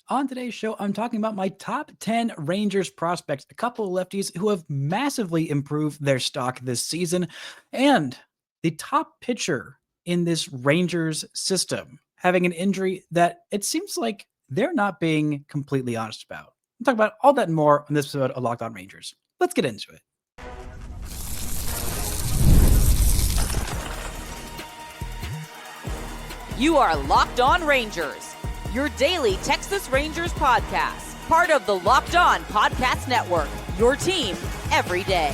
On today's show, I'm talking about my top 10 Rangers prospects, a couple of lefties who have massively improved their stock this season, and the top pitcher in this Rangers system having an injury that it seems like they're not being completely honest about. We'll talk about all that and more on this episode of Locked On Rangers. Let's get into it. You are Locked On Rangers, your daily Texas Rangers podcast, part of the Locked On Podcast Network, your team every day.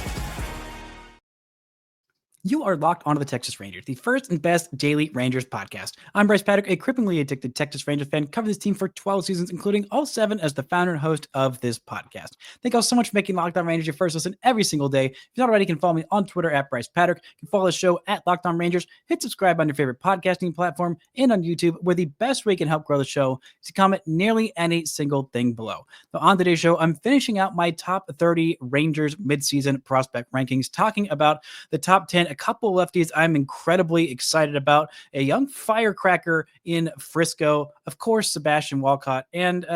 You are locked onto the Texas Rangers, the first and best daily Rangers podcast. I'm Bryce Paddock, a cripplingly addicted Texas Rangers fan, covered this team for 12 seasons, including all 7 as the founder and host of this podcast. Thank you all so much for making Locked On Rangers your first listen every single day. If you're not already, you can follow me on Twitter at Bryce Paddock. You can follow the show at Locked On Rangers. Hit subscribe on your favorite podcasting platform and on YouTube, where the best way you can help grow the show is to comment nearly any single thing below. Now, on today's show, I'm finishing out my top 30 Rangers midseason prospect rankings, talking about the top 10, a couple of lefties I'm incredibly excited about, a young firecracker in Frisco, of course, Sebastian Walcott, and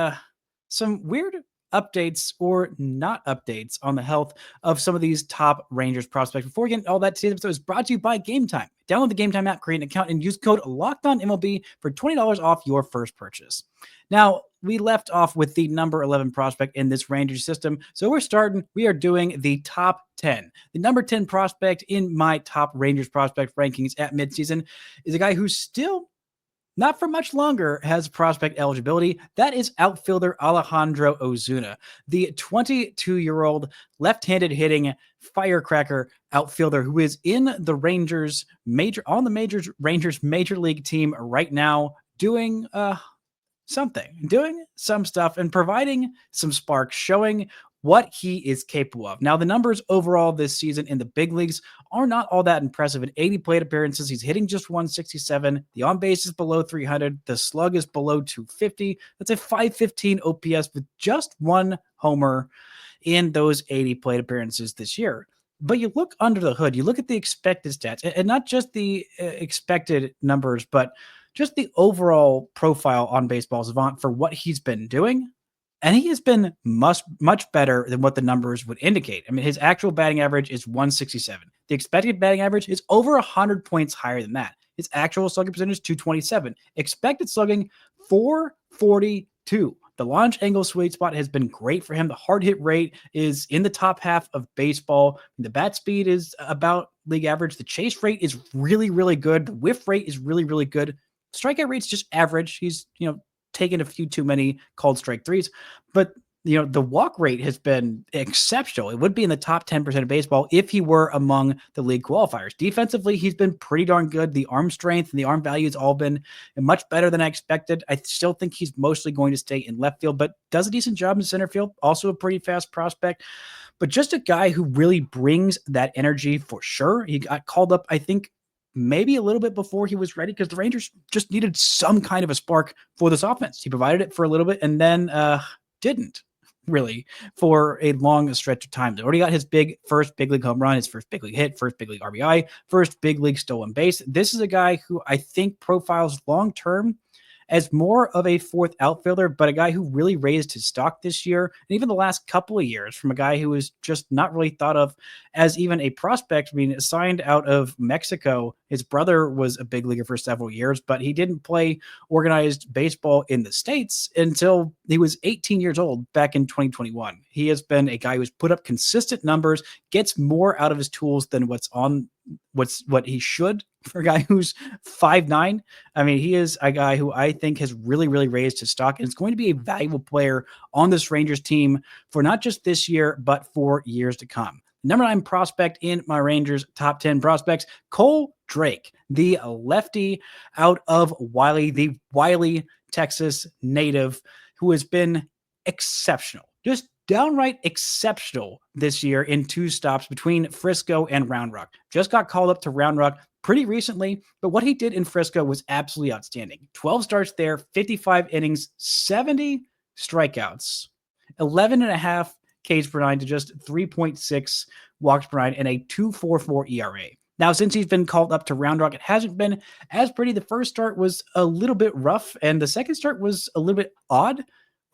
some weird updates or not updates on the health of some of these top Rangers prospects. Before we get into all that, today's episode is brought to you by Game Time. Download the Game Time app, create an account, and use code LOCKEDONMLB for $20 off your first purchase. Now, we left off with the number 11 prospect in this Rangers system, so we are doing the top 10. The number 10 prospect in my top Rangers prospect rankings at midseason is a guy who's still not for much longer has prospect eligibility. That is outfielder Alejandro Osuna, the 22-year-old left-handed hitting firecracker outfielder who is in the Rangers Rangers major league team right now, doing some stuff and providing some sparks, showing what he is capable of. Now, the numbers overall this season in the big leagues are not all that impressive. In 80 plate appearances, he's hitting just 167. The on-base is below 300. The slug is below 250. That's a 515 OPS with just one homer in those 80 plate appearances this year. But you look under the hood, you look at the expected stats, and not just the expected numbers, but just the overall profile on Baseball Savant for what he's been doing. And he has been much better than what the numbers would indicate. I mean, his actual batting average is 167. The expected batting average is over 100 points higher than that. His actual slugging percentage is 227. Expected slugging, 442. The launch angle sweet spot has been great for him. The hard hit rate is in the top half of baseball. The bat speed is about league average. The chase rate is really, really good. The whiff rate is really, really good. Strikeout rate's just average. He's, taken a few too many called strike threes, but the walk rate has been exceptional. It would be in the top 10% of baseball if he were among the league qualifiers. Defensively, he's been pretty darn good. The arm strength and the arm value has all been much better than I expected. I still think he's mostly going to stay in left field, but does a decent job in center field. Also a pretty fast prospect, but just a guy who really brings that energy for sure. He got called up, I think, maybe a little bit before he was ready, because the Rangers just needed some kind of a spark for this offense. He provided it for a little bit and then didn't really for a long stretch of time. He already got his first big league home run, his first big league hit, first big league RBI, first big league stolen base. This is a guy who I think profiles long-term as more of a fourth outfielder, but a guy who really raised his stock this year, and even the last couple of years, from a guy who was just not really thought of as even a prospect. I mean, signed out of Mexico. His brother was a big leaguer for several years, but he didn't play organized baseball in the States until he was 18 years old back in 2021. He has been a guy who's put up consistent numbers, gets more out of his tools than what he should for a guy who's 5'9". I mean, he is a guy who I think has really, really raised his stock, and is going to be a valuable player on this Rangers team for not just this year, but for years to come. Number 9 prospect in my Rangers top 10 prospects, Kohl Drake, the lefty out of Wiley, the Wiley, Texas native, who has been exceptional, just downright exceptional this year in 2 stops between Frisco and Round Rock. Just got called up to Round Rock pretty recently, but what he did in Frisco was absolutely outstanding. 12 starts there, 55 innings, 70 strikeouts, 11.5 Ks per nine to just 3.6 walks per nine, and a 2.44 ERA. Now, since he's been called up to Round Rock, it hasn't been as pretty. The first start was a little bit rough, and the second start was a little bit odd,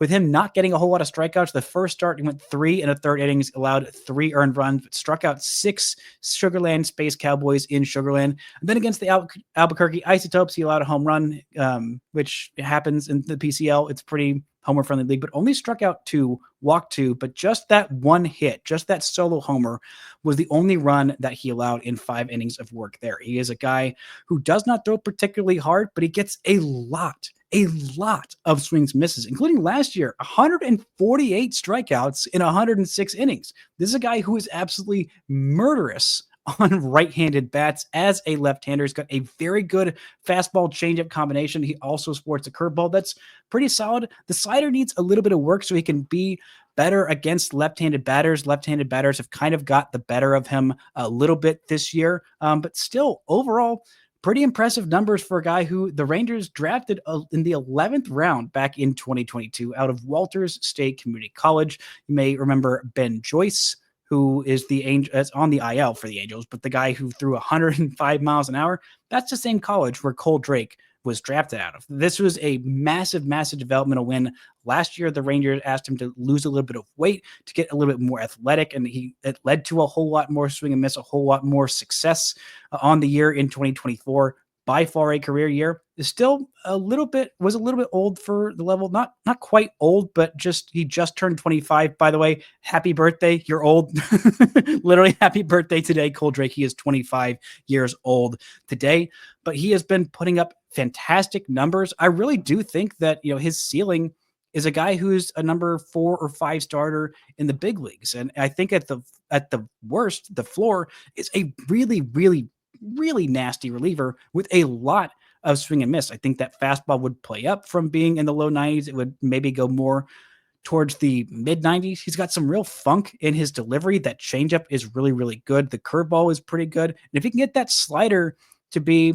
with him not getting a whole lot of strikeouts. The first start, he went 3 1/3 innings, allowed 3 earned runs, but struck out 6 Sugarland Space Cowboys in Sugarland. And then against the Albuquerque Isotopes, he allowed a home run, which happens in the PCL. It's pretty homer-friendly league, but only struck out 2, walked 2, but just that one hit, just that solo homer was the only run that he allowed in 5 innings of work there. He is a guy who does not throw particularly hard, but he gets a lot of swings and misses, including last year, 148 strikeouts in 106 innings. This is a guy who is absolutely murderous on right-handed bats as a left-hander. He's got a very good fastball changeup combination. He also sports a curveball that's pretty solid. The slider needs a little bit of work so he can be better against left-handed batters. Left-handed batters have kind of got the better of him a little bit this year, but still, overall, pretty impressive numbers for a guy who the Rangers drafted in the 11th round back in 2022 out of Walters State Community College. You may remember Ben Joyce, who is on the IL for the Angels, but the guy who threw 105 miles an hour, that's the same college where Kohl Drake was drafted out of. This was a massive, massive developmental win. Last year, the Rangers asked him to lose a little bit of weight to get a little bit more athletic, and it led to a whole lot more swing and miss, a whole lot more success on the year in 2024. By far a career year. Is still was a little bit old for the level. Not quite old, but he just turned 25, by the way. Happy birthday. You're old. Literally happy birthday today, Kohl Drake. He is 25 years old today, but he has been putting up fantastic numbers. I really do think that, his ceiling is a guy who's a number 4 or 5 starter in the big leagues. And I think at the worst, the floor is a really, really, really nasty reliever with a lot of swing and miss. I think that fastball would play up from being in the low 90s. It would maybe go more towards the mid 90s. He's got some real funk in his delivery. That changeup is really, really good. The curveball is pretty good. And if he can get that slider to be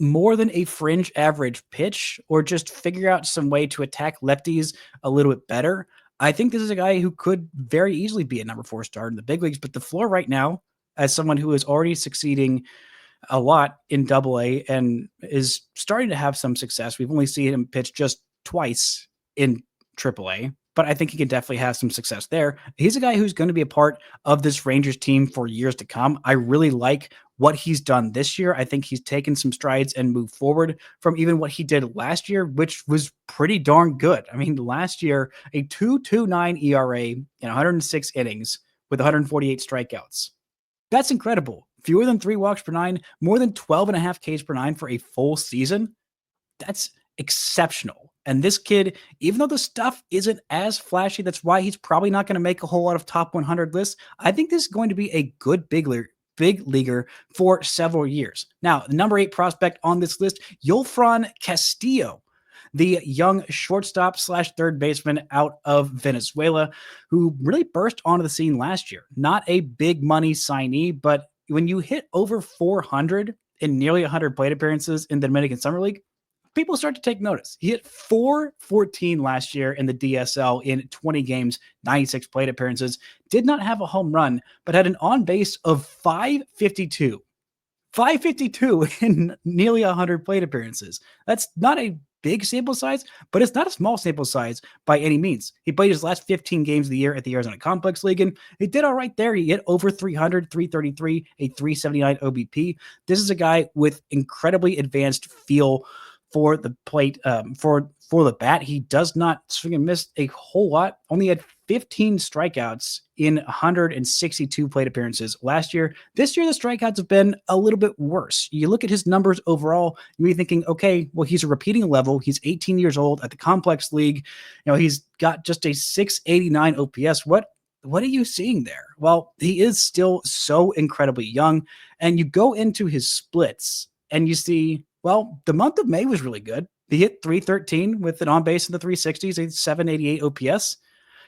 more than a fringe average pitch, or just figure out some way to attack lefties a little bit better, I think this is a guy who could very easily be a number 4 starter in the big leagues. But the floor right now, as someone who is already succeeding a lot in AA and is starting to have some success. We've only seen him pitch just twice in AAA, but I think he can definitely have some success there. He's a guy who's going to be a part of this Rangers team for years to come. I really like what he's done this year. I think he's taken some strides and moved forward from even what he did last year, which was pretty darn good. I mean, last year, a 2.29 ERA in 106 innings with 148 strikeouts. That's incredible. Fewer than 3 walks per 9, more than 12.5 Ks per 9 for a full season. That's exceptional. And this kid, even though the stuff isn't as flashy, that's why he's probably not going to make a whole lot of top 100 lists. I think this is going to be a good big leaguer for several years. Now, the number 8 prospect on this list, Yolfran Castillo, the young shortstop / third baseman out of Venezuela, who really burst onto the scene last year. Not a big money signee, but when you hit over 400 in nearly 100 plate appearances in the Dominican Summer League, people start to take notice. He hit 414 last year in the DSL in 20 games, 96 plate appearances, did not have a home run, but had an on base of 552. 552 in nearly 100 plate appearances. That's not a big sample size, but it's not a small sample size by any means. He played his last 15 games of the year at the Arizona Complex League, and he did all right there. He hit over 300, 333, a 379 OBP. This is a guy with incredibly advanced feel for the plate, for the bat. He does not swing and miss a whole lot. Only had 15 strikeouts in 162 plate appearances last year. This year, the strikeouts have been a little bit worse. You look at his numbers overall, you'll be thinking, okay, well, he's a repeating level. He's 18 years old at the Complex League. He's got just a 689 OPS. What are you seeing there? Well, he is still so incredibly young. And you go into his splits and you see, well, the month of May was really good. He hit 313 with an on base in the 360s, a 788 OPS.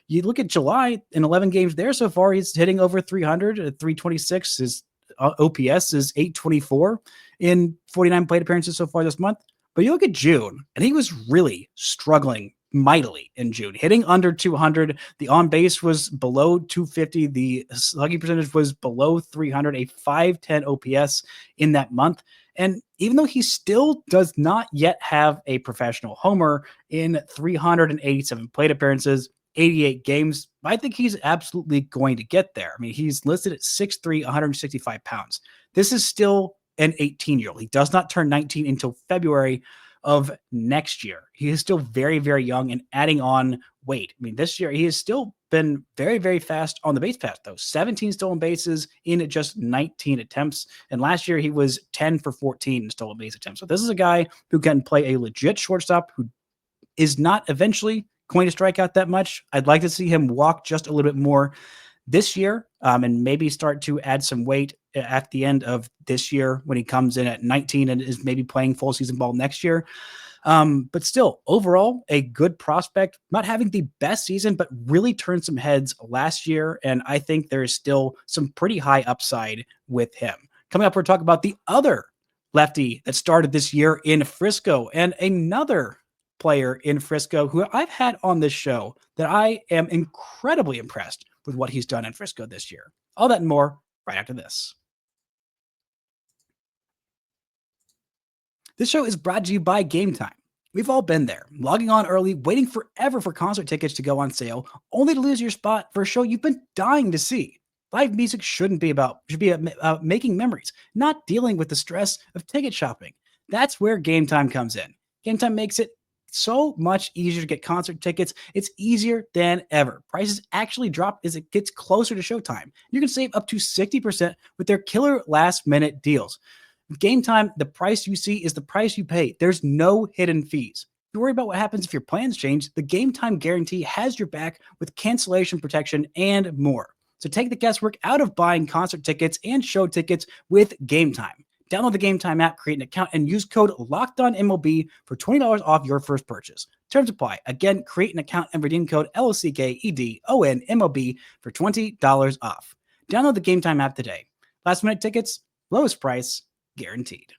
You look at July, in 11 games there so far, he's hitting over 300 at 326. His OPS is 824 in 49 plate appearances so far this month. But you look at June, and he was really struggling mightily in June, hitting under 200. The on base was below 250. The slugging percentage was below 300, a 510 OPS in that month. And even though he still does not yet have a professional homer in 387 plate appearances, 88 games, I think he's absolutely going to get there. I mean, he's listed at 6'3", 165 pounds. This is still an 18-year-old. He does not turn 19 until February of next year. He is still very, very young and adding on weight. I mean, this year he has still been very, very fast on the base path, though. 17 stolen bases in just 19 attempts. And last year he was 10 for 14 in stolen base attempts. So this is a guy who can play a legit shortstop who is not eventually going to strike out that much. I'd like to see him walk just a little bit more this year, and maybe start to add some weight at the end of this year when he comes in at 19 and is maybe playing full season ball next year. But still, overall, a good prospect, not having the best season, but really turned some heads last year. And I think there is still some pretty high upside with him. Coming up, we're talking about the other lefty that started this year in Frisco, and another player in Frisco who I've had on this show that I am incredibly impressed with what he's done in Frisco this year. All that and more right after this. This show is brought to you by Game Time. We've all been there, logging on early, waiting forever for concert tickets to go on sale, only to lose your spot for a show you've been dying to see. Live music should be about making memories, not dealing with the stress of ticket shopping. That's where Game Time comes in. Game Time makes it so much easier to get concert tickets. It's easier than ever. Prices actually drop as it gets closer to showtime. You can save up to 60% with their killer last-minute deals. With Game Time, the price you see is the price you pay. There's no hidden fees. If you worry about what happens if your plans change, the Game Time guarantee has your back with cancellation protection and more. So take the guesswork out of buying concert tickets and show tickets with Game Time. Download the Game Time app, create an account, and use code LOCKEDONMLB for $20 off your first purchase. Terms apply. Again, create an account and redeem code LOCKEDONMLB for $20 off. Download the Game Time app today. Last minute tickets, lowest price, guaranteed.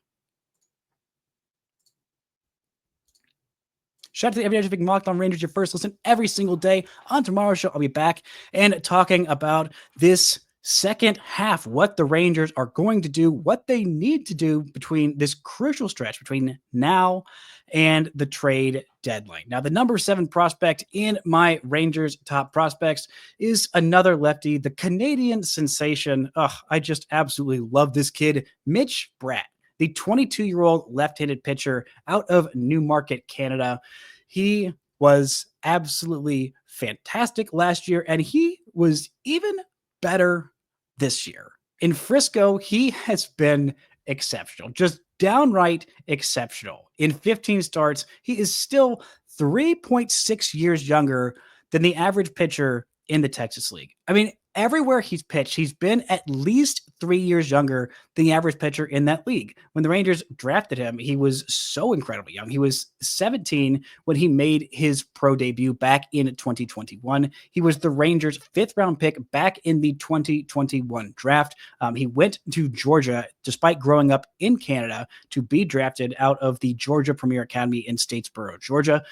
Shout out to the Everyday Shipping Locked On Rangers, your first listen every single day. On tomorrow's show, I'll be back and talking about this second half, what the Rangers are going to do, what they need to do between this crucial stretch between now and the trade deadline. Now, the number 7 prospect in my Rangers top prospects is another lefty, the Canadian sensation. I just absolutely love this kid, Mitch Bratt, the 22-year-old left-handed pitcher out of Newmarket, Canada. He was absolutely fantastic last year, and he was even better this year. In Frisco, he has been exceptional, just downright exceptional. In 15 starts, he is still 3.6 years younger than the average pitcher in the Texas League. I mean, everywhere he's pitched, he's been at least 3 years younger than the average pitcher in that league. When the Rangers drafted him, he was so incredibly young. He was 17 when he made his pro debut back in 2021. He was the Rangers' 5th round pick back in the 2021 draft. He went to Georgia, despite growing up in Canada, to be drafted out of the Georgia Premier Academy in Statesboro, Georgia.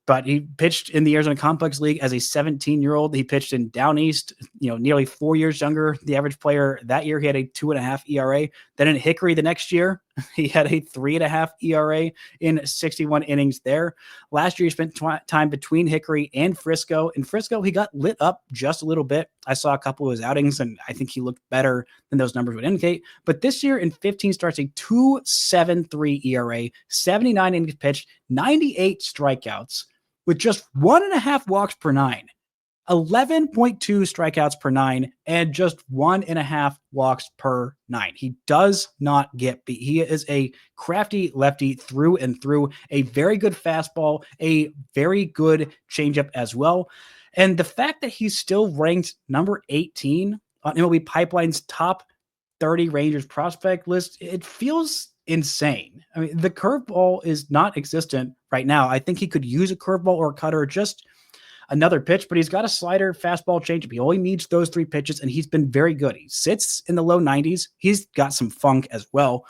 But he pitched in the Arizona Complex League as a 17-year-old. He pitched in Down East, nearly 4 years younger. The average player that year, he had a 2.5 ERA. Then in Hickory the next year, he had a 3.5 ERA in 61 innings there. Last year, he spent time between Hickory and Frisco. In Frisco, he got lit up just a little bit. I saw a couple of his outings, and I think he looked better than those numbers would indicate. But this year, in 15 starts, a 2.73 ERA, 79 innings pitched, 98 strikeouts, with just 1.5 walks per 9, 11.2 strikeouts per 9, and just 1.5 walks per 9. He does not get beat. He is a crafty lefty through and through, a very good fastball, a very good changeup as well. And the fact that he's still ranked number 18 on MLB Pipeline's top 30 Rangers prospect list, it feels insane. I mean, the curveball is not existent right now. I think he could use a curveball or a cutter, just another pitch, but he's got a slider, fastball, changeup. He only needs those 3 pitches, and he's been very good. He sits in the low 90s. He's got some funk as well.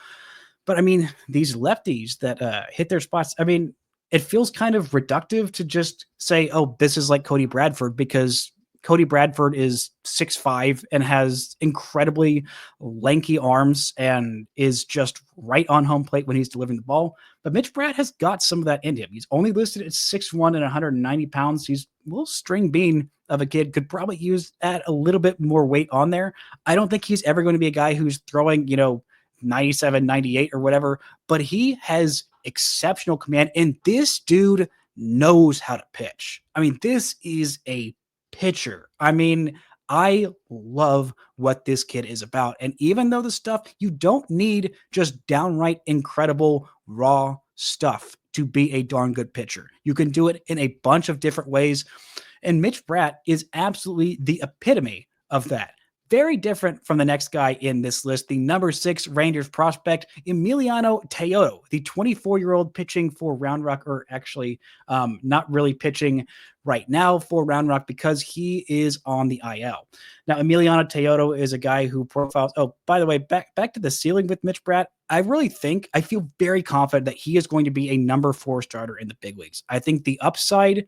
But I mean, these lefties that hit their spots, I mean, it feels kind of reductive to just say, oh, this is like Cody Bradford, because Cody Bradford is 6'5" and has incredibly lanky arms and is just right on home plate when he's delivering the ball. But Mitch Bratt has got some of that in him. He's only listed at 6'1" and 190 pounds. He's a little string bean of a kid, could probably use add a little bit more weight on there. I don't think he's ever going to be a guy who's throwing, 97, 98 or whatever, but he has exceptional command. And this dude knows how to pitch. I mean, this is a pitcher. I mean, I love what this kid is about. And even though the stuff, you don't need just downright incredible raw stuff to be a darn good pitcher. You can do it in a bunch of different ways. And Mitch Bratt is absolutely the epitome of that. Very different from the next guy in this list, the number 6 Rangers prospect, Emiliano Teodo, the 24-year-old pitching for Round Rock, or actually not really pitching right now for Round Rock because he is on the IL. Now, Emiliano Teodo is a guy who profiles, oh, by the way, back to the ceiling with Mitch Bratt, I feel very confident that he is going to be a number 4 starter in the big leagues. I think the upside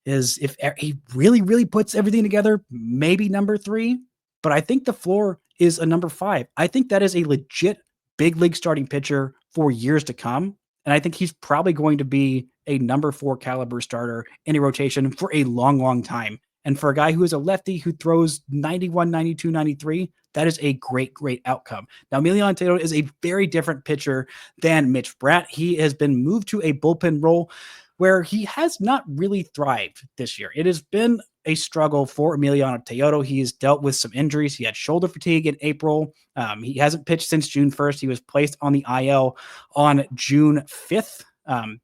is if he really, really puts everything together, maybe number 3. But I think the floor is a number 5. I think that is a legit big league starting pitcher for years to come. And I think he's probably going to be a number 4 caliber starter in a rotation for a long, long time. And for a guy who is a lefty who throws 91, 92, 93, that is a great, great outcome. Now, Emiliano Teodo is a very different pitcher than Mitch Bratt. He has been moved to a bullpen role where he has not really thrived this year. It has been a struggle for Emiliano Teodo. He's dealt with some injuries. He had shoulder fatigue in April. He hasn't pitched since June 1st. He was placed on the IL on June 5th.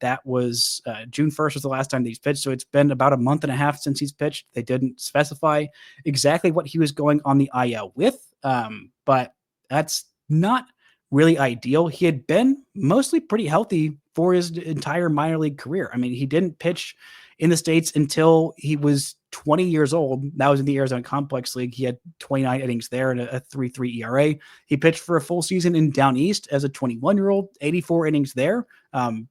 That was June 1st was the last time that he's pitched. So it's been about a month and a half since he's pitched. They didn't specify exactly what he was going on the IL with, but that's not really ideal. He had been mostly pretty healthy for his entire minor league career. I mean, he didn't pitch in the States until he was 20 years old. That was in the Arizona Complex League. He had 29 innings there and a 3.3 ERA. He pitched for a full season in Down East as a 21-year-old, 84 innings there.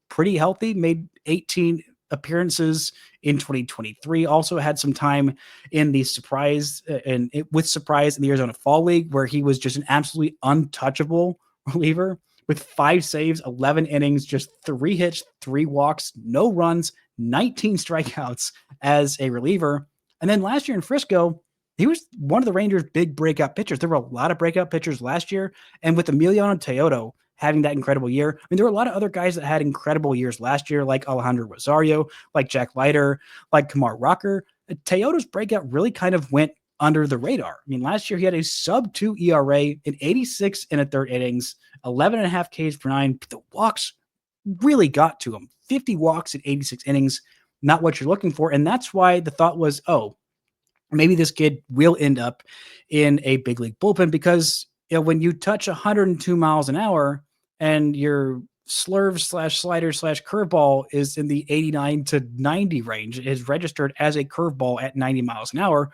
Pretty healthy, made 18 appearances in 2023. Also had some time in the Surprise in the Arizona Fall League, where he was just an absolutely untouchable reliever with 5 saves, 11 innings, just 3 hits, 3 walks, no runs, 19 strikeouts as a reliever. And then last year in Frisco, he was one of the Rangers' big breakout pitchers. There were a lot of breakout pitchers last year. And with Emiliano Teodo having that incredible year, I mean, there were a lot of other guys that had incredible years last year, like Alejandro Rosario, like Jack Leiter, like Kumar Rocker. Teodo's breakout really kind of went under the radar. I mean, last year he had a sub-2 ERA in 86 and a third innings, 11.5 Ks per 9. The walks really got to him. 50 walks in 86 innings, not what you're looking for. And that's why the thought was, oh, maybe this kid will end up in a big league bullpen, because when you touch 102 miles an hour and your slurve / slider / curveball is in the 89 to 90 range, it is registered as a curveball at 90 miles an hour,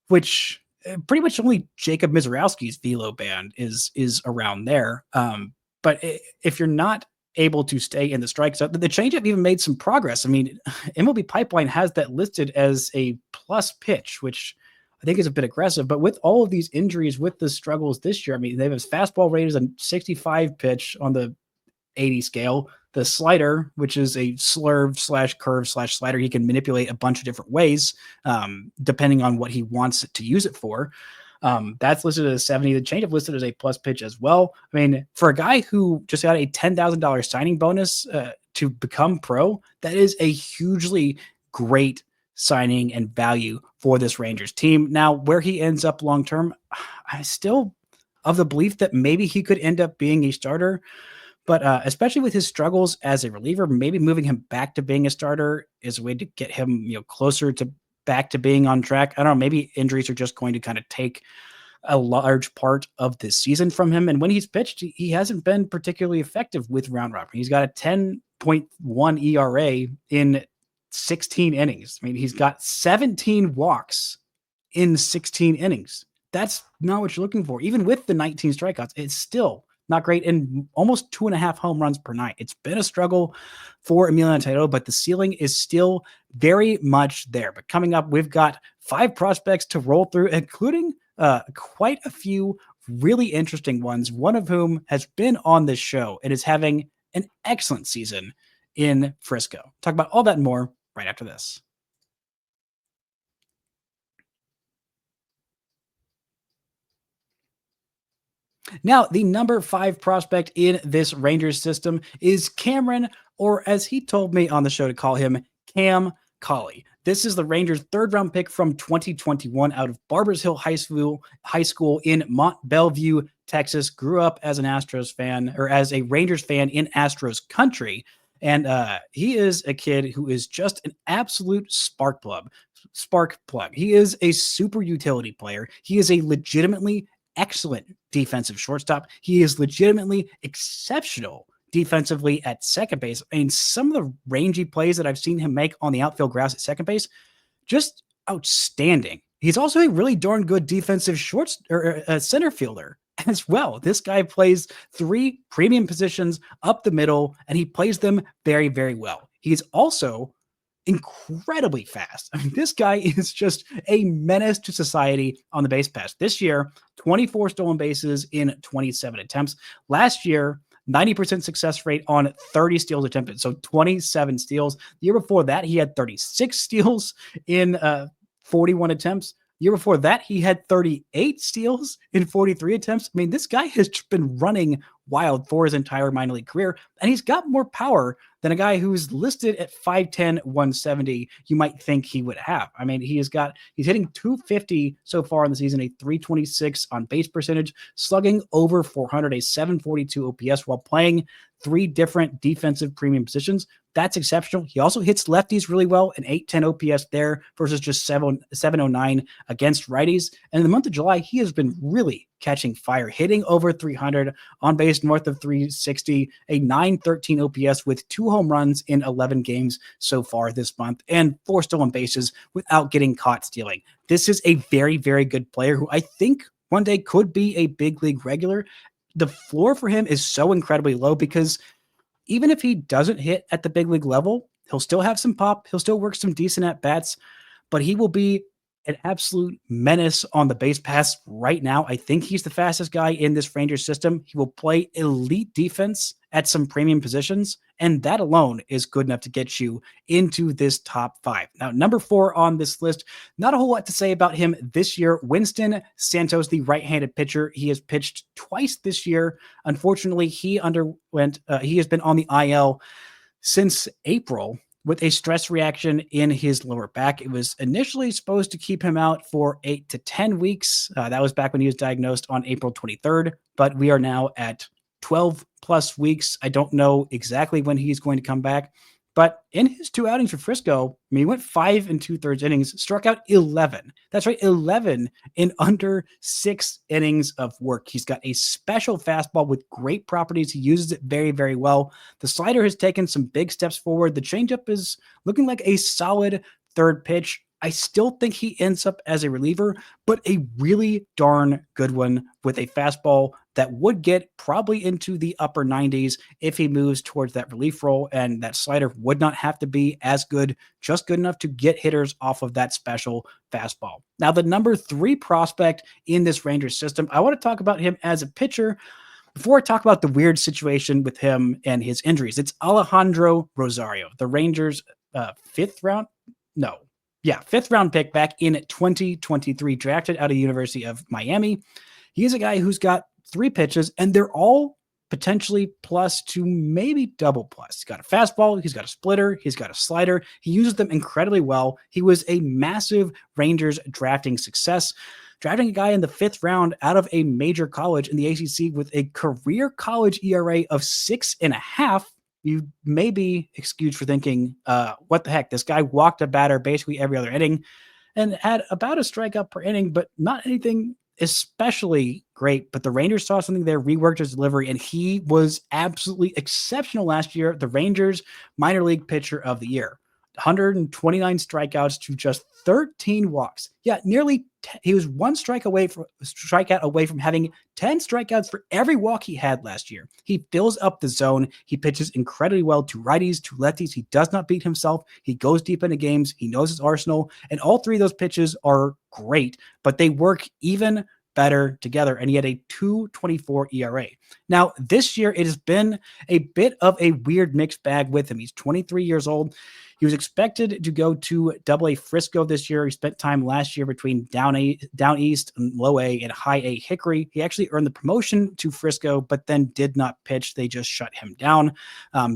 which pretty much only Jacob Mizorowski's velo band is around there. But if you're not able to stay in the strike zone, the changeup even made some progress. I mean, MLB Pipeline has that listed as a plus pitch, which I think is a bit aggressive. But with all of these injuries, with the struggles this year, I mean, they have his fastball rated as a 65 pitch on the 80 scale. The slider, which is a slurve / curve / slider, he can manipulate a bunch of different ways, depending on what he wants to use it for. That's listed as 70. The changeup listed as a plus pitch as well. I mean, for a guy who just got a $10,000 signing bonus to become pro, that is a hugely great signing and value for this Rangers team. Now, where he ends up long term, I'm still of the belief that maybe he could end up being a starter. But especially with his struggles as a reliever, maybe moving him back to being a starter is a way to get him, closer to back to being on track. I don't know. Maybe injuries are just going to kind of take a large part of this season from him. And when he's pitched, he hasn't been particularly effective with Round Rock. He's got a 10.1 ERA in 16 innings. I mean, he's got 17 walks in 16 innings. That's not what you're looking for. Even with the 19 strikeouts, it's still not great, and almost 2.5 home runs per night. It's been a struggle for Emiliano Teodo, but the ceiling is still very much there. But coming up, we've got 5 prospects to roll through, including quite a few really interesting ones, one of whom has been on this show and is having an excellent season in Frisco. Talk about all that and more right after this. Now, the number 5 prospect in this Rangers system is Cameron, or as he told me on the show to call him, Cam Cauley. This is the Rangers' 3rd-round pick from 2021 out of Barbers Hill High School in Mont Belvieu, Texas. Grew up as an Astros fan, or as a Rangers fan in Astros country. And he is a kid who is just an absolute spark plug. He is a super utility player. He is a legitimately excellent defensive shortstop. He is legitimately exceptional defensively at second base. I mean, some of the rangy plays that I've seen him make on the outfield grass at second base, just outstanding. He's also a really darn good defensive center fielder as well. This guy plays 3 premium positions up the middle, and he plays them very, very well. He's also incredibly fast. I mean, this guy is just a menace to society on the base pass. This year, 24 stolen bases in 27 attempts. Last year, 90% success rate on 30 steals attempted. So 27 steals. The year before that, he had 36 steals in 41 attempts. The year before that, he had 38 steals in 43 attempts. I mean, this guy has been running wild for his entire minor league career, and he's got more power than a guy who's listed at 5'10", 170 you might think he would have. I mean, he's hitting 250 so far in the season, a 326 on base percentage, slugging over 400, a 742 OPS while playing 3 different defensive premium positions. That's exceptional. He also hits lefties really well, an 810 OPS there versus just 709 against righties. And in the month of July, he has been really catching fire, hitting over 300, on base north of 360, a 913 OPS with 2 home runs in 11 games so far this month, and 4 stolen bases without getting caught stealing. This is a very, very good player who I think one day could be a big league regular. The floor for him is so incredibly low because even if he doesn't hit at the big league level, he'll still have some pop. He'll still work some decent at bats, but he will be an absolute menace on the base pass right now. I think he's the fastest guy in this Rangers system. He will play elite defense at some premium positions, and that alone is good enough to get you into this top 5. Now, number 4 on this list, not a whole lot to say about him this year. Winston Santos, the right-handed pitcher. He has pitched twice this year. Unfortunately, he has been on the IL since April with a stress reaction in his lower back. It was initially supposed to keep him out for 8 to 10 weeks. That was back when he was diagnosed on April 23rd, but we are now at 12 plus weeks. I don't know exactly when he's going to come back, but in his 2 outings for Frisco, I mean, he went 5 2/3 innings, struck out 11. That's right, 11 in under 6 innings of work. He's got a special fastball with great properties. He uses it very, very well. The slider has taken some big steps forward. The changeup is looking like a solid 3rd pitch. I still think he ends up as a reliever, but a really darn good one with a fastball that would get probably into the upper 90s if he moves towards that relief role, and that slider would not have to be as good, just good enough to get hitters off of that special fastball. Now, the number 3 prospect in this Rangers system, I want to talk about him as a pitcher before I talk about the weird situation with him and his injuries. It's Alejandro Rosario, the Rangers' 5th round pick back in 2023, drafted out of the University of Miami. He is a guy who's got 3 pitches, and they're all potentially plus to maybe double plus. He's got a fastball, he's got a splitter, he's got a slider. He uses them incredibly well. He was a massive Rangers drafting success, drafting a guy in the 5th round out of a major college in the ACC with a career college ERA of 6.5. You may be excused for thinking, what the heck? This guy walked a batter basically every other inning and had about a strikeout per inning, but not anything especially great. But the Rangers saw something there, reworked his delivery, and he was absolutely exceptional last year. The Rangers minor league pitcher of the year. 129 strikeouts to just 13 walks. Yeah, he was one strikeout away from having 10 strikeouts for every walk he had last year. He fills up the zone. He pitches incredibly well to righties, to lefties. He does not beat himself. He goes deep into games. He knows his arsenal, and all three of those pitches are great, but they work even better together, and he had a 2.24 ERA. Now, this year, it has been a bit of a weird mixed bag with him. He's 23 years old. He was expected to go to Double-A Frisco this year. He spent time last year between Down East and Low A and High A Hickory. He actually earned the promotion to Frisco, but then did not pitch. They just shut him down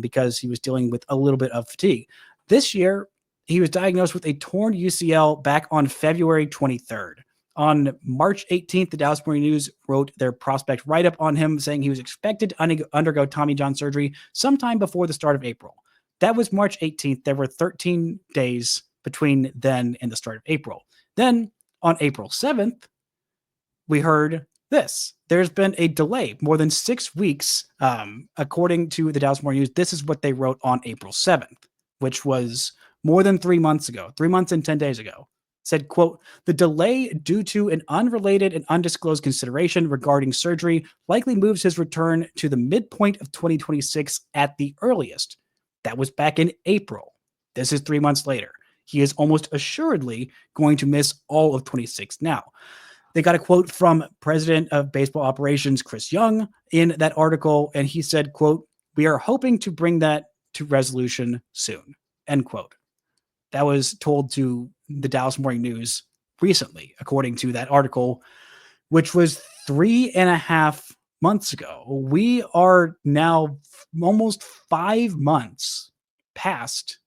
because he was dealing with a little bit of fatigue. This year, he was diagnosed with a torn UCL back on February 23rd. On March 18th, the Dallas Morning News wrote their prospect write-up on him, saying he was expected to undergo Tommy John surgery sometime before the start of April. That was March 18th. There were 13 days between then and the start of April. Then, on April 7th, we heard this. There's been a delay, more than 6 weeks, according to the Dallas Morning News. This is what they wrote on April 7th, which was more than 3 months ago, 3 months and 10 days ago. Said, quote, the delay due to an unrelated and undisclosed consideration regarding surgery likely moves his return to the midpoint of 2026 at the earliest. That was back in April. This is 3 months later. He is almost assuredly going to miss all of 26 now. They got a quote from President of Baseball Operations, Chris Young, in that article, and he said, quote, we are hoping to bring that to resolution soon, end quote. That was told to the Dallas Morning News recently, according to that article, which was 3.5 months ago. We are now almost 5 months past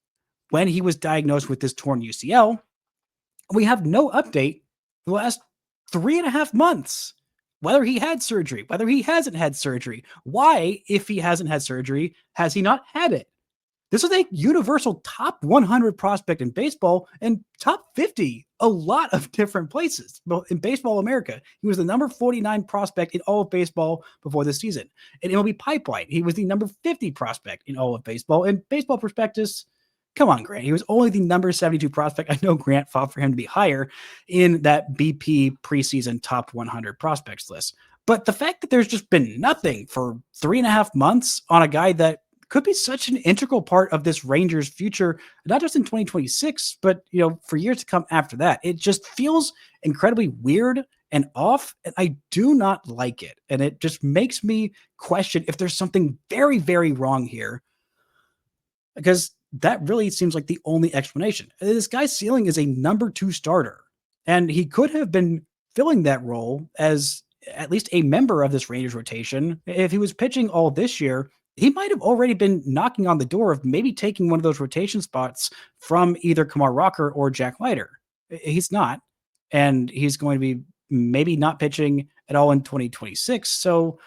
when he was diagnosed with this torn UCL. We have no update for the last 3.5 months, whether he had surgery, whether he hasn't had surgery. Why, if he hasn't had surgery, has he not had it? This was a universal top 100 prospect in baseball and top 50, a lot of different places. In Baseball America, he was the number 49 prospect in all of baseball before this season. In MLB Pipeline, he was the number 50 prospect in all of baseball. In Baseball Prospectus, come on, Grant. He was only the number 72 prospect. I know Grant fought for him to be higher in that BP preseason top 100 prospects list. But the fact that there's just been nothing for 3.5 months on a guy that could be such an integral part of this Rangers future, not just in 2026, but, for years to come after that. It just feels incredibly weird and off, and I do not like it. And it just makes me question if there's something very, very wrong here, because that really seems like the only explanation. This guy's ceiling is a number 2 starter, and he could have been filling that role as at least a member of this Rangers rotation. If he was pitching all this year, he might have already been knocking on the door of maybe taking one of those rotation spots from either Kumar Rocker or Jack Leiter. He's not, and he's going to be maybe not pitching at all in 2026. So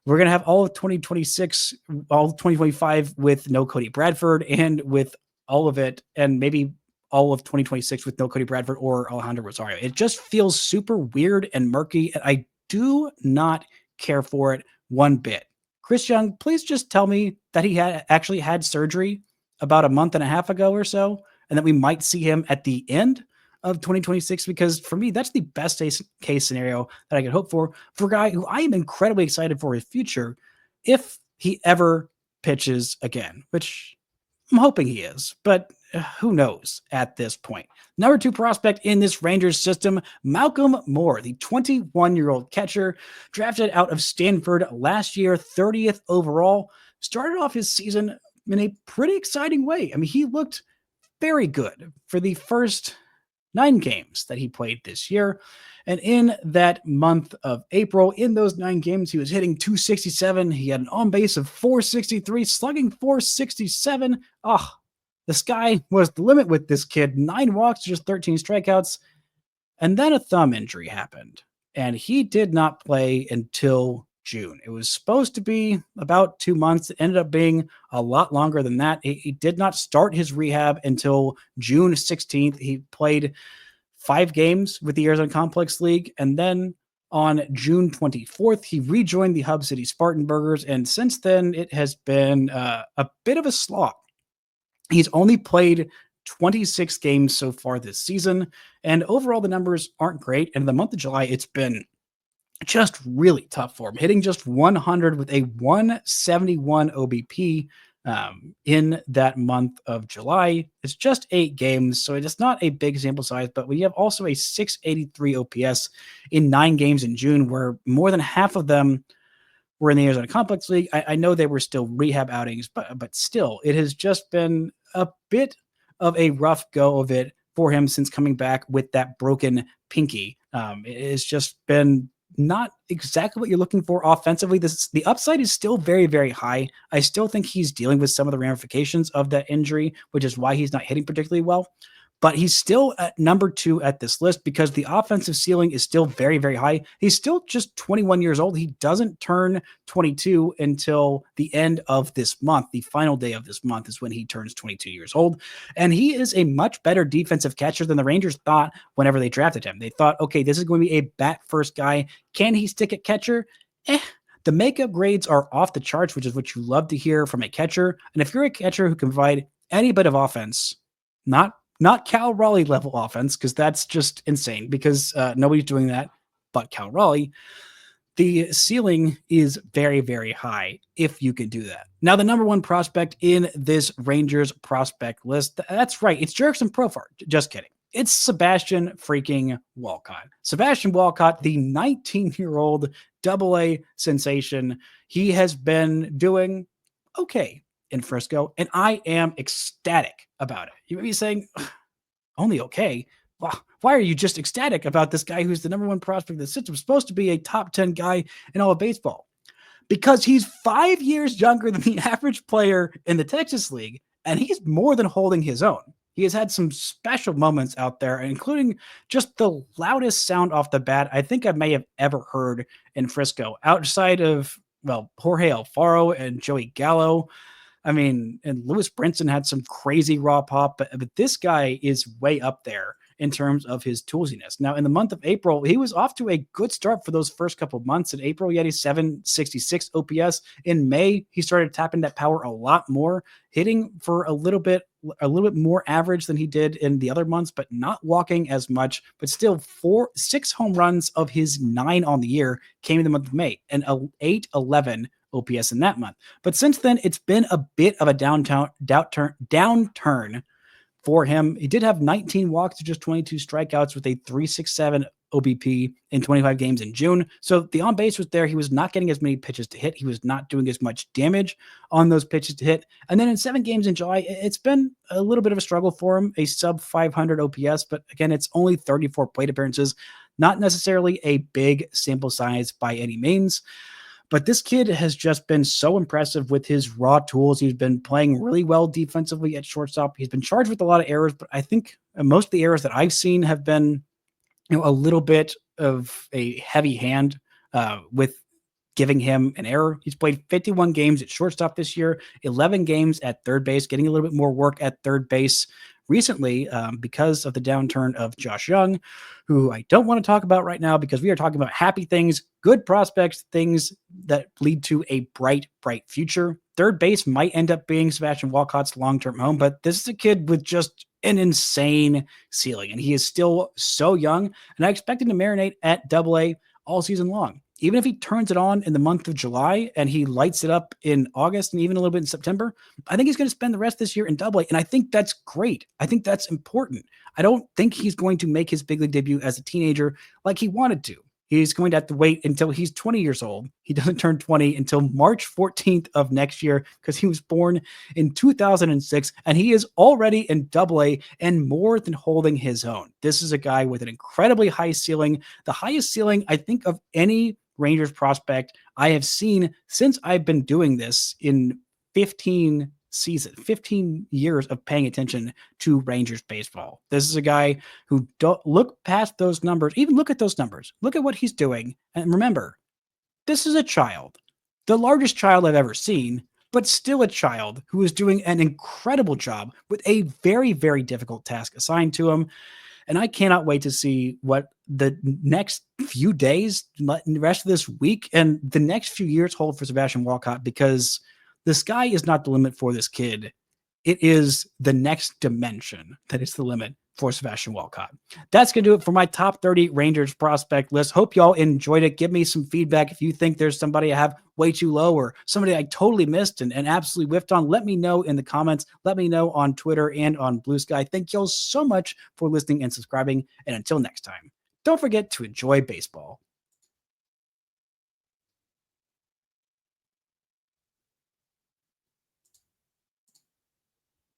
we're going to have all of 2026, all of 2025 with no Cody Bradford, and with all of it, and maybe all of 2026 with no Cody Bradford or Alejandro Rosario. It just feels super weird and murky, and I do not care for it one bit. Chris Young, please just tell me that he had actually had surgery about a month and a half ago or so, and that we might see him at the end of 2026, because for me, that's the best case scenario that I could hope for a guy who I am incredibly excited for his future if he ever pitches again, which I'm hoping he is, but who knows at this point. Number 2 prospect in this Rangers system, Malcolm Moore, the 21-year-old catcher, drafted out of Stanford last year, 30th overall, started off his season in a pretty exciting way. I mean, he looked very good for the first 9 games that he played this year. And in that month of April, in those 9 games, he was hitting .267. He had an on base of .463, slugging .467. The sky was the limit with this kid. 9 walks, just 13 strikeouts. And then a thumb injury happened, and he did not play until June. It was supposed to be about 2 months. It ended up being a lot longer than that. He did not start his rehab until June 16th. He played 5 games with the Arizona Complex League, and then on June 24th, he rejoined the Hub City Spartanburgers, and since then, it has been a bit of a slog. He's only played 26 games so far this season. And overall, the numbers aren't great. And in the month of July, it's been just really tough for him, hitting just 100 with a 171 OBP in that month of July. It's just 8 games, so it's not a big sample size, but we have also a 683 OPS in 9 games in June, where more than half of them were in the Arizona Complex League. I know they were still rehab outings, but still, it has just been a bit of a rough go of it for him since coming back with that broken pinky. It has just been not exactly what you're looking for offensively. The upside is still very, very high. I still think he's dealing with some of the ramifications of that injury, which is why he's not hitting particularly well. But he's still at number 2 at this list because the offensive ceiling is still very, very high. He's still just 21 years old. He doesn't turn 22 until the end of this month. The final day of this month is when he turns 22 years old. And he is a much better defensive catcher than the Rangers thought whenever they drafted him. They thought, okay, this is going to be a bat first guy. Can he stick at catcher? The makeup grades are off the charts, which is what you love to hear from a catcher. And if you're a catcher who can provide any bit of offense, not Cal Raleigh level offense, because that's just insane, because nobody's doing that but Cal Raleigh. The ceiling is very, very high if you can do that. Now, the number 1 prospect in this Rangers prospect list, that's right, it's Jurickson Profar. Just kidding. It's Sebastian freaking Walcott. Sebastian Walcott, the 19-year-old AA sensation. He has been doing okay in Frisco, and I am ecstatic about it. You may be saying, only okay? Why are you just ecstatic about this guy who's the number 1 prospect of the system, supposed to be a top 10 guy in all of baseball? Because he's 5 years younger than the average player in the Texas League, and he's more than holding his own. He has had some special moments out there, including just the loudest sound off the bat I think I may have ever heard in Frisco, outside of, well, Jorge Alfaro and Joey Gallo. I mean, and Lewis Brinson had some crazy raw pop, but this guy is way up there in terms of his toolsiness. Now, in the month of April, he was off to a good start for those first couple of months. In April, he had a 766 OPS. In May, he started tapping that power a lot more, hitting for a little bit more average than he did in the other months, but not walking as much. But still, 6 home runs of his 9 on the year came in the month of May, and 811 OPS in that month. But since then, it's been a bit of a downturn for him. He did have 19 walks to just 22 strikeouts with a 367 OBP in 25 games in June. So the on base was there. He was not getting as many pitches to hit. He was not doing as much damage on those pitches to hit. And then in 7 games in July, it's been a little bit of a struggle for him, a sub 500 OPS. But again, it's only 34 plate appearances, not necessarily a big sample size by any means. But this kid has just been so impressive with his raw tools. He's been playing really well defensively at shortstop. He's been charged with a lot of errors, but I think most of the errors that I've seen have been, a little bit of a heavy hand with giving him an error. He's played 51 games at shortstop this year, 11 games at third base, getting a little bit more work at third base recently because of the downturn of Josh Young, who I don't want to talk about right now because we are talking about happy things, good prospects, things that lead to a bright, bright future. Third base might end up being Sebastian Walcott's long-term home, but this is a kid with just an insane ceiling, and he is still so young, and I expect him to marinate at AA all season long. Even if he turns it on in the month of July and he lights it up in August and even a little bit in September, I think he's going to spend the rest of this year in AA. And I think that's great. I think that's important. I don't think he's going to make his big league debut as a teenager like he wanted to. He's going to have to wait until he's 20 years old. He doesn't turn 20 until March 14th of next year because he was born in 2006, and he is already in AA and more than holding his own. This is a guy with an incredibly high ceiling, the highest ceiling, I think, of any Rangers prospect I have seen since I've been doing this in 15 years of paying attention to Rangers baseball. This is a guy who don't look past those numbers, even look at those numbers, look at what he's doing. And remember, this is a child, the largest child I've ever seen, but still a child who is doing an incredible job with a very, very difficult task assigned to him. And I cannot wait to see what the next few days, the rest of this week, and the next few years hold for Sebastian Walcott, because the sky is not the limit for this kid it is the next dimension that is the limit for Sebastian Walcott. That's going to do it for my top 30 Rangers prospect list. Hope y'all enjoyed it. Give me some feedback. If you think there's somebody I have way too low or somebody I totally missed and absolutely whiffed on, let me know in the comments. Let me know on Twitter and on Blue Sky. Thank y'all so much for listening and subscribing. And until next time, don't forget to enjoy baseball.